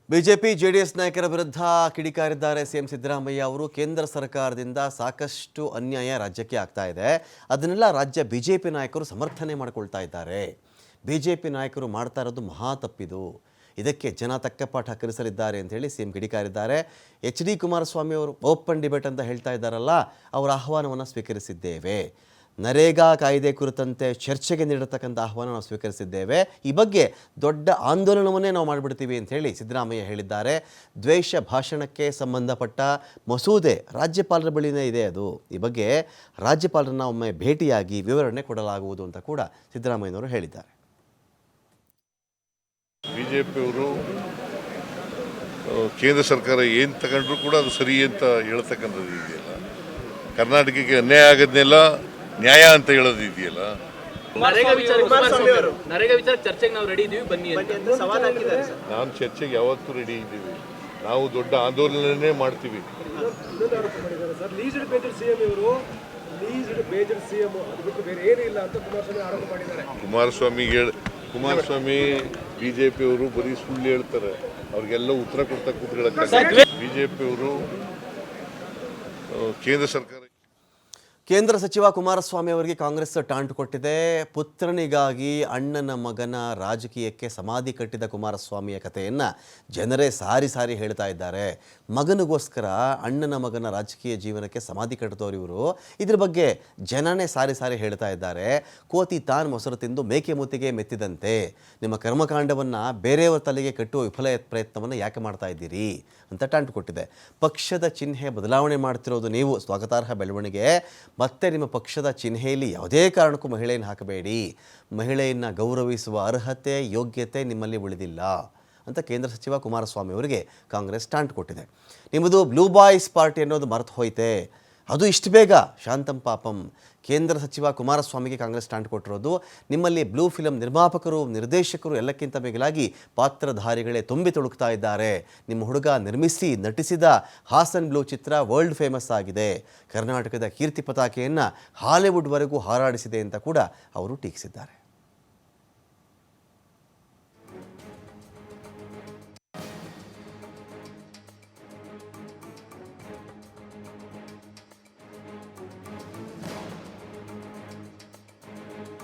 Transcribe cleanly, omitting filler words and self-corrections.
BJP JDS ನಾಯಕರ ವಿರುದ್ಧ ಕಿಡಿಕಾರಿದ್ದಾರೆ ಸಿಎಂ ಸಿದ್ದರಾಮಯ್ಯ ಅವರು. ಕೇಂದ್ರ ಸರ್ಕಾರದಿಂದ ಸಾಕಷ್ಟು ಅನ್ಯಾಯ ರಾಜ್ಯಕ್ಕೆ ಆಗ್ತಾ ಇದೆ, ಅದನ್ನೆಲ್ಲ ರಾಜ್ಯ ಬಿಜೆಪಿ ನಾಯಕರು ಸಮರ್ಥನೆ ಮಾಡಿಕೊಳ್ತಾ ಇದ್ದಾರೆ. ಬಿಜೆಪಿ ನಾಯಕರು ಮಾಡ್ತಾ ಇರೋದು ಮಹಾ ತಪ್ಪಿದು, ಇದಕ್ಕೆ ಜನ ತಕ್ಕ ಪಾಠ ಕಲಿಸಲಿದ್ದಾರೆ ಅಂತ ಹೇಳಿ ಸಿಎಂ ಕಿಡಿಕಾರಿದ್ದಾರೆ. ಎಚ್ ಡಿ ಕುಮಾರಸ್ವಾಮಿ ಅವರು ಓಪನ್ ಡಿಬೇಟ್ ಅಂತ ಹೇಳ್ತಾ ಇದ್ದಾರಲ್ಲ, ಅವರ ಆಹ್ವಾನವನ್ನು ಸ್ವೀಕರಿಸಿದ್ದೇವೆ. ನರೇಗಾ ಕಾಯ್ದೆ ಕುರಿತಂತೆ ಚರ್ಚೆಗೆ ನೀಡಿರತಕ್ಕಂಥ ಆಹ್ವಾನ ನಾವು ಸ್ವೀಕರಿಸಿದ್ದೇವೆ. ಈ ಬಗ್ಗೆ ದೊಡ್ಡ ಆಂದೋಲನವನ್ನೇ ನಾವು ಮಾಡಿಬಿಡ್ತೀವಿ ಅಂತ ಹೇಳಿ ಸಿದ್ದರಾಮಯ್ಯ ಹೇಳಿದ್ದಾರೆ. ದ್ವೇಷ ಭಾಷಣಕ್ಕೆ ಸಂಬಂಧಪಟ್ಟ ಮಸೂದೆ ರಾಜ್ಯಪಾಲರ ಬಳಿನೇ ಇದೆ, ಅದು ಈ ಬಗ್ಗೆ ರಾಜ್ಯಪಾಲರನ್ನ ಒಮ್ಮೆ ಭೇಟಿಯಾಗಿ ವಿವರಣೆ ಕೊಡಲಾಗುವುದು ಅಂತ ಕೂಡ ಸಿದ್ದರಾಮಯ್ಯನವರು ಹೇಳಿದ್ದಾರೆ. ಬಿಜೆಪಿಯವರು ಕೇಂದ್ರ ಸರ್ಕಾರ ಏನು ತಗೊಂಡ್ರು ಕೂಡ ಅದು ಸರಿ ಅಂತ ಹೇಳ್ತಕ್ಕಂಥದ್ದು ಇದೆಯಲ್ಲ, ಕರ್ನಾಟಕಕ್ಕೆ ಅನ್ಯಾಯ ಆಗೋದನ್ನೆಲ್ಲ ನ್ಯಾಯ ಅಂತ ಹೇಳೋದು ಇದೆಯಲ್ಲ. ನರೇಗಾ ವಿಚಾರ ಚರ್ಚೆಗೆ ನಾವು ರೆಡಿ ಇದೀವಿ, ಬನ್ನಿ ಅಂತ ಸವಾಲ್ ಹಾಕಿದ್ದಾರೆ. ನಾವು ಚರ್ಚೆಗೆ ಯಾವತ್ತೂ ರೆಡಿ ಇದ್ದೀವಿ, ನಾವು ದೊಡ್ಡ ಆಂದೋಲನನೇ ಮಾಡ್ತೀವಿ. ಕುಮಾರಸ್ವಾಮಿ ಬಿಜೆಪಿಯವರು ಬರೀ ಸುಳ್ಳು ಹೇಳ್ತಾರೆ, ಅವ್ರಿಗೆಲ್ಲ ಉತ್ತರ ಕೊಡ್ತಾ ಕೂತ್ಕೊಳ್ಳೋಕೆ. ಬಿಜೆಪಿಯವರು ಕೇಂದ್ರ ಸಚಿವ ಕುಮಾರಸ್ವಾಮಿ ಅವರಿಗೆ ಕಾಂಗ್ರೆಸ್ ಟಾಂಟ್ ಕೊಟ್ಟಿದೆ. ಪುತ್ರನಿಗಾಗಿ ಅಣ್ಣನ ಮಗನ ರಾಜಕೀಯಕ್ಕೆ ಸಮಾಧಿ ಕಟ್ಟಿದ ಕುಮಾರಸ್ವಾಮಿಯ ಕಥೆಯನ್ನು ಜನರೇ ಸಾರಿ ಸಾರಿ ಹೇಳ್ತಾ ಇದ್ದಾರೆ. ಮಗನಿಗೋಸ್ಕರ ಅಣ್ಣನ ಮಗನ ರಾಜಕೀಯ ಜೀವನಕ್ಕೆ ಸಮಾಧಿ ಕಟ್ಟಿದವರು ಇವರು. ಇದ್ರ ಬಗ್ಗೆ ಜನನೇ ಸಾರಿ ಸಾರಿ ಹೇಳ್ತಾ ಇದ್ದಾರೆ. ಕೋತಿ ತಾನು ಮೊಸರು ತಿಂದು ಮೇಕೆ ಮೂತಿಗೆ ಮೆತ್ತಿದಂತೆ ನಿಮ್ಮ ಕರ್ಮಕಾಂಡವನ್ನು ಬೇರೆಯವರ ತಲೆಗೆ ಕಟ್ಟುವ ವಿಫಲ ಪ್ರಯತ್ನವನ್ನು ಯಾಕೆ ಮಾಡ್ತಾ ಇದ್ದೀರಿ ಅಂತ ಟಾಂಟ್ ಕೊಟ್ಟಿದೆ. ಪಕ್ಷದ ಚಿಹ್ನೆ ಬದಲಾವಣೆ ಮಾಡ್ತಿರೋದು ನೀವು ಸ್ವಾಗತಾರ್ಹ ಬೆಳವಣಿಗೆ. ಮತ್ತೆ ನಿಮ್ಮ ಪಕ್ಷದ ಚಿಹ್ನೆಯಲ್ಲಿ ಯಾವುದೇ ಕಾರಣಕ್ಕೂ ಮಹಿಳೆಯನ್ನು ಹಾಕಬೇಡಿ. ಮಹಿಳೆಯನ್ನು ಗೌರವಿಸುವ ಅರ್ಹತೆ ಯೋಗ್ಯತೆ ನಿಮ್ಮಲ್ಲಿ ಉಳಿದಿಲ್ಲ ಅಂತ ಕೇಂದ್ರ ಸಚಿವ ಕುಮಾರಸ್ವಾಮಿ ಅವರಿಗೆ ಕಾಂಗ್ರೆಸ್ ಟಾಂಟ್ ಕೊಟ್ಟಿದೆ. ನಿಮ್ಮದು ಬ್ಲೂ ಬಾಯ್ಸ್ ಪಾರ್ಟಿ ಅನ್ನೋದು ಮರೆತು ಹೋಯ್ತೆ, ಅದು ಇಷ್ಟು ಬೇಗ ಶಾಂತಂ ಪಾಪಂ. ಕೇಂದ್ರ ಸಚಿವ ಕುಮಾರಸ್ವಾಮಿಗೆ ಕಾಂಗ್ರೆಸ್ ಟಾಂಟ್ ಕೊಟ್ಟಿರೋದು, ನಿಮ್ಮಲ್ಲಿ ಬ್ಲೂ ಫಿಲಂ ನಿರ್ಮಾಪಕರು ನಿರ್ದೇಶಕರು ಎಲ್ಲಕ್ಕಿಂತ ಮಿಗಿಲಾಗಿ ಪಾತ್ರಧಾರಿಗಳೇ ತುಂಬಿ ತುಳುಕ್ತಾ ಇದ್ದಾರೆ. ನಿಮ್ಮ ಹುಡುಗ ನಿರ್ಮಿಸಿ ನಟಿಸಿದ ಹಾಸನ್ ಬ್ಲೂ ಚಿತ್ರ ವರ್ಲ್ಡ್ ಫೇಮಸ್ ಆಗಿದೆ, ಕರ್ನಾಟಕದ ಕೀರ್ತಿ ಪತಾಕೆಯನ್ನು ಹಾಲಿವುಡ್ವರೆಗೂ ಹಾರಾಡಿಸಿದೆ ಅಂತ ಕೂಡ ಅವರು ಟೀಕಿಸಿದ್ದಾರೆ.